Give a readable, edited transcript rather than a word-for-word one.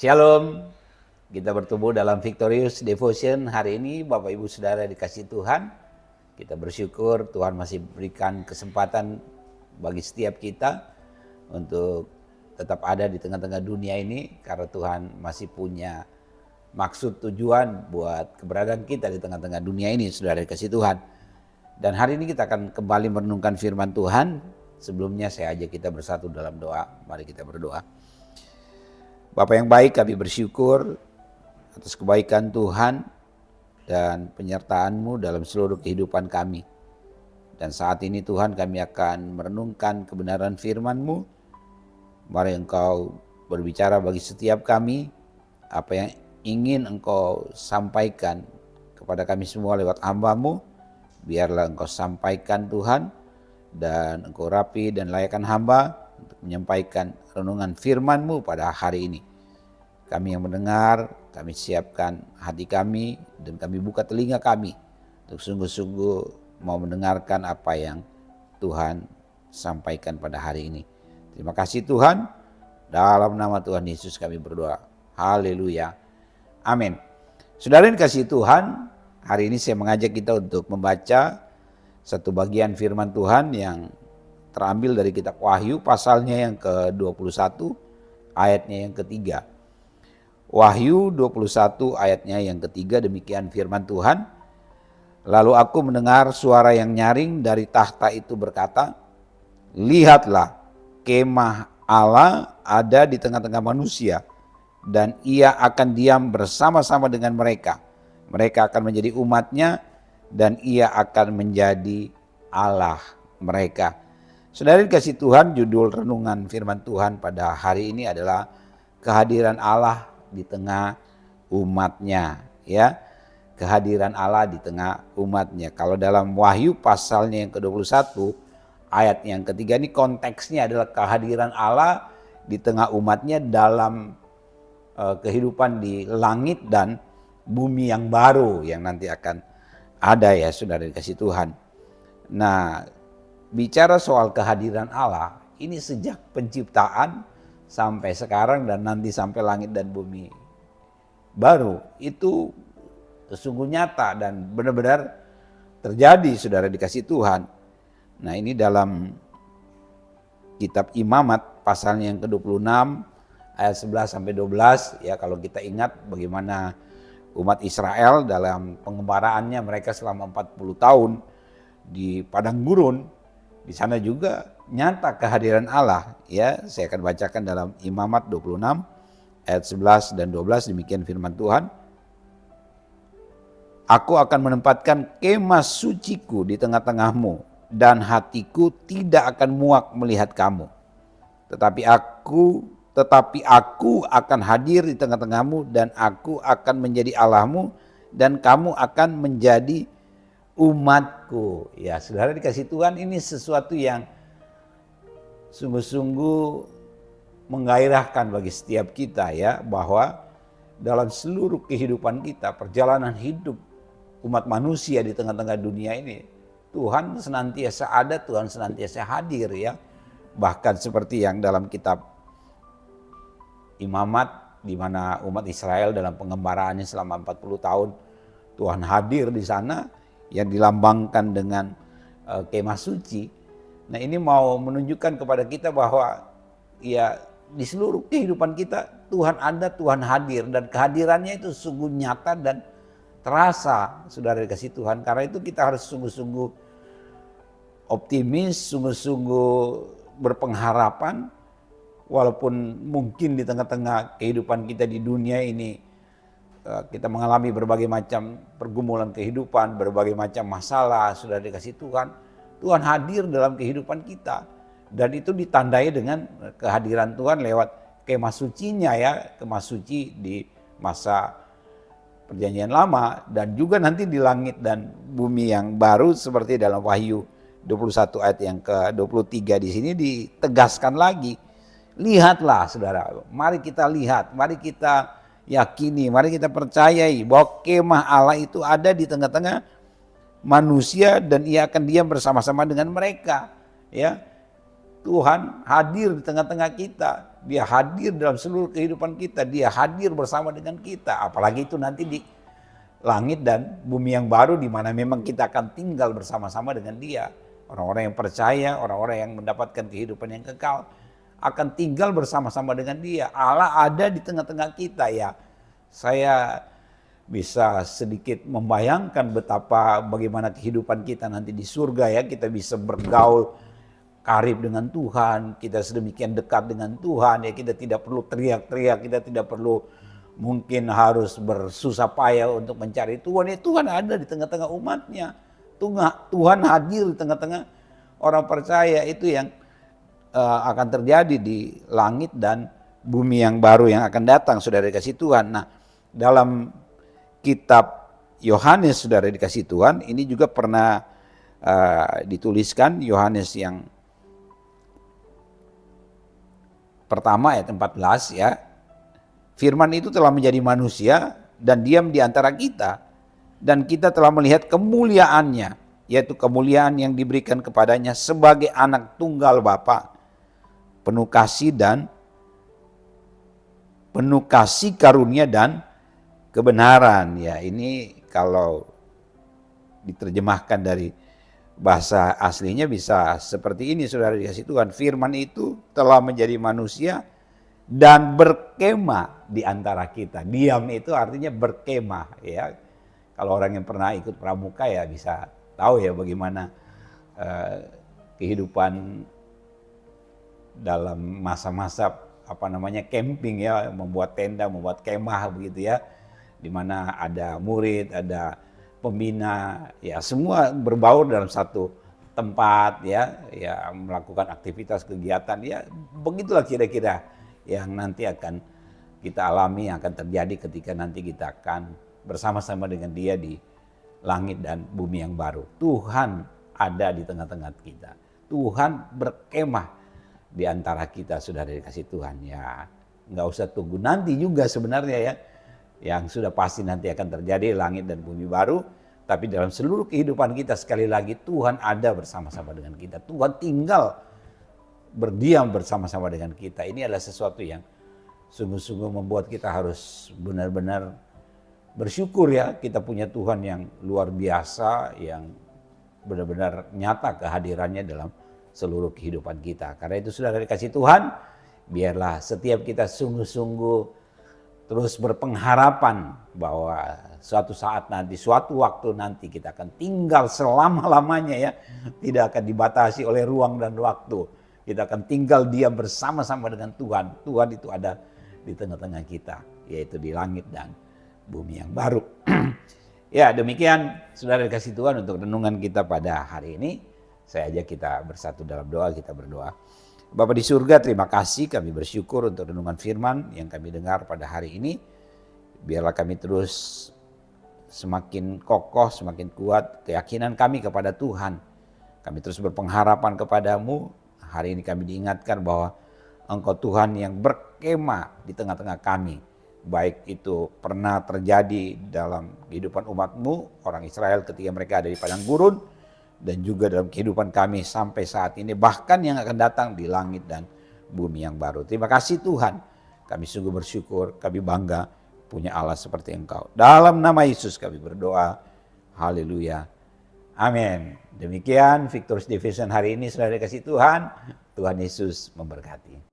Shalom, kita bertemu dalam Victorious Devotion hari ini. Bapak Ibu Saudara dikasih Tuhan, kita bersyukur Tuhan masih berikan kesempatan bagi setiap kita untuk tetap ada di tengah-tengah dunia ini, karena Tuhan masih punya maksud tujuan buat keberadaan kita di tengah-tengah dunia ini, Saudara dikasih Tuhan. Dan hari ini kita akan kembali merenungkan firman Tuhan. Sebelumnya saya ajak kita bersatu dalam doa. Mari kita berdoa. Bapa yang baik, kami bersyukur atas kebaikan Tuhan dan penyertaan-Mu dalam seluruh kehidupan kami. Dan saat ini Tuhan, kami akan merenungkan kebenaran firman-Mu. Mari Engkau berbicara bagi setiap kami, apa yang ingin Engkau sampaikan kepada kami semua lewat hamba-Mu. Biarlah Engkau sampaikan Tuhan, dan Engkau rapi dan layakkan hamba untuk menyampaikan renungan firman-Mu pada hari ini. Kami yang mendengar, kami siapkan hati kami dan kami buka telinga kami untuk sungguh-sungguh mau mendengarkan apa yang Tuhan sampaikan pada hari ini. Terima kasih Tuhan, dalam nama Tuhan Yesus kami berdoa. Haleluya. Amin. Saudara yang dikasihi Tuhan, hari ini saya mengajak kita untuk membaca satu bagian firman Tuhan yang terambil dari kitab Wahyu, pasalnya yang ke-21, ayatnya yang ketiga. Wahyu 21 ayatnya yang ketiga, demikian firman Tuhan. Lalu aku mendengar suara yang nyaring dari tahta itu berkata, lihatlah, kemah Allah ada di tengah-tengah manusia, dan ia akan diam bersama-sama dengan mereka. Mereka akan menjadi umatnya, dan ia akan menjadi Allah mereka. Saudara dikasih Tuhan, judul renungan firman Tuhan pada hari ini adalah kehadiran Allah di tengah umatnya, ya. Kehadiran Allah di tengah umatnya. Kalau dalam Wahyu pasalnya yang ke-21 ayat yang ketiga, ini konteksnya adalah kehadiran Allah di tengah umatnya dalam kehidupan di langit dan bumi yang baru yang nanti akan ada, ya saudara dikasih Tuhan. Nah, bicara soal kehadiran Allah, ini sejak penciptaan sampai sekarang dan nanti sampai langit dan bumi baru, itu sungguh nyata dan benar-benar terjadi, saudara dikasih Tuhan. Nah, ini dalam kitab Imamat pasalnya yang ke-26 ayat 11 sampai 12, ya. Kalau kita ingat bagaimana umat Israel dalam pengembaraannya mereka selama 40 tahun di padang gurun, di sana juga nyata kehadiran Allah, ya. Saya akan bacakan dalam Imamat 26 ayat 11 dan 12, demikian firman Tuhan. Aku akan menempatkan kemah suciku di tengah-tengahmu, dan hatiku tidak akan muak melihat kamu. Tetapi aku akan hadir di tengah-tengahmu, dan aku akan menjadi Allahmu, dan kamu akan menjadi umatku. Ya, saudara dikasih Tuhan, ini sesuatu yang sungguh-sungguh menggairahkan bagi setiap kita, ya, bahwa dalam seluruh kehidupan kita, perjalanan hidup umat manusia di tengah-tengah dunia ini, Tuhan senantiasa ada, Tuhan senantiasa hadir, ya. Bahkan seperti yang dalam kitab Imamat, di mana umat Israel dalam pengembaraannya selama 40 tahun, Tuhan hadir di sana yang dilambangkan dengan kemah suci. Nah, ini mau menunjukkan kepada kita bahwa ya di seluruh kehidupan kita Tuhan ada, Tuhan hadir, dan kehadirannya itu sungguh nyata dan terasa, saudara dikasih Tuhan. Karena itu kita harus sungguh-sungguh optimis, sungguh-sungguh berpengharapan, walaupun mungkin di tengah-tengah kehidupan kita di dunia ini kita mengalami berbagai macam pergumulan kehidupan, berbagai macam masalah, saudara dikasih Tuhan. Tuhan hadir dalam kehidupan kita, dan itu ditandai dengan kehadiran Tuhan lewat kemah sucinya, ya, kemah suci di masa perjanjian lama dan juga nanti di langit dan bumi yang baru, seperti dalam Wahyu 21 ayat yang ke-23 di sini ditegaskan lagi. Lihatlah saudara, mari kita lihat, mari kita yakini, mari kita percayai bahwa kemah Allah itu ada di tengah-tengah manusia, dan ia akan diam bersama-sama dengan mereka, ya. Tuhan hadir di tengah-tengah kita. Dia hadir dalam seluruh kehidupan kita. Dia hadir bersama dengan kita. Apalagi itu nanti di langit dan bumi yang baru di mana memang kita akan tinggal bersama-sama dengan Dia. Orang-orang yang percaya, orang-orang yang mendapatkan kehidupan yang kekal akan tinggal bersama-sama dengan Dia. Allah ada di tengah-tengah kita ya. Saya bisa sedikit membayangkan bagaimana kehidupan kita nanti di surga ya. Kita bisa bergaul karib dengan Tuhan, kita sedemikian dekat dengan Tuhan ya, kita tidak perlu teriak-teriak, kita tidak perlu mungkin harus bersusah payah untuk mencari Tuhan. Ya Tuhan ada di tengah-tengah umatnya. Tuhan hadir di tengah-tengah orang percaya. Itu yang akan terjadi di langit dan bumi yang baru yang akan datang, saudara dikasih Tuhan. Nah, dalam kitab Yohanes, saudara dikasih Tuhan, ini juga pernah dituliskan, Yohanes yang pertama ayat 14 ya. Firman itu telah menjadi manusia dan diam di antara kita. Dan kita telah melihat kemuliaannya, yaitu kemuliaan yang diberikan kepadanya sebagai anak tunggal Bapa, penuh kasih karunia dan kebenaran. Ya, ini kalau diterjemahkan dari bahasa aslinya bisa seperti ini, saudara dikasih Tuhan. Firman itu telah menjadi manusia dan berkemah di antara kita. Diam itu artinya berkemah ya. Kalau orang yang pernah ikut pramuka ya bisa tahu ya bagaimana kehidupan dalam masa-masa camping ya, membuat tenda, membuat kemah begitu ya. Di mana ada murid, ada pembina, ya semua berbaur dalam satu tempat ya melakukan aktivitas kegiatan ya, begitulah kira-kira yang nanti akan kita alami, yang akan terjadi ketika nanti kita akan bersama-sama dengan Dia di langit dan bumi yang baru. Tuhan ada di tengah-tengah kita. Tuhan berkemah di antara kita, saudara dikasih Tuhan ya. Nggak usah tunggu nanti juga sebenarnya ya. Yang sudah pasti nanti akan terjadi langit dan bumi baru. Tapi dalam seluruh kehidupan kita sekali lagi Tuhan ada bersama-sama dengan kita. Tuhan tinggal berdiam bersama-sama dengan kita. Ini adalah sesuatu yang sungguh-sungguh membuat kita harus benar-benar bersyukur ya. Kita punya Tuhan yang luar biasa, yang benar-benar nyata kehadirannya dalam seluruh kehidupan kita. Karena itu saudara dikasih Tuhan, biarlah setiap kita sungguh-sungguh terus berpengharapan bahwa suatu saat nanti, suatu waktu nanti kita akan tinggal selama-lamanya ya. Tidak akan dibatasi oleh ruang dan waktu. Kita akan tinggal diam bersama-sama dengan Tuhan. Tuhan itu ada di tengah-tengah kita, yaitu di langit dan bumi yang baru. Ya demikian saudara dikasih Tuhan untuk renungan kita pada hari ini. Saya ajak kita bersatu dalam doa, kita berdoa. Bapa di surga, terima kasih, kami bersyukur untuk renungan firman yang kami dengar pada hari ini. Biarlah kami terus semakin kokoh, semakin kuat keyakinan kami kepada Tuhan. Kami terus berpengharapan kepadamu. Hari ini kami diingatkan bahwa Engkau Tuhan yang berkemah di tengah-tengah kami. Baik itu pernah terjadi dalam kehidupan umatmu, orang Israel ketika mereka ada di padang gurun, dan juga dalam kehidupan kami sampai saat ini, bahkan yang akan datang di langit dan bumi yang baru. Terima kasih Tuhan, kami sungguh bersyukur, kami bangga punya Allah seperti Engkau. Dalam nama Yesus kami berdoa, haleluya, amin. Demikian Victorious Division hari ini, saudara kasih Tuhan, Tuhan Yesus memberkati.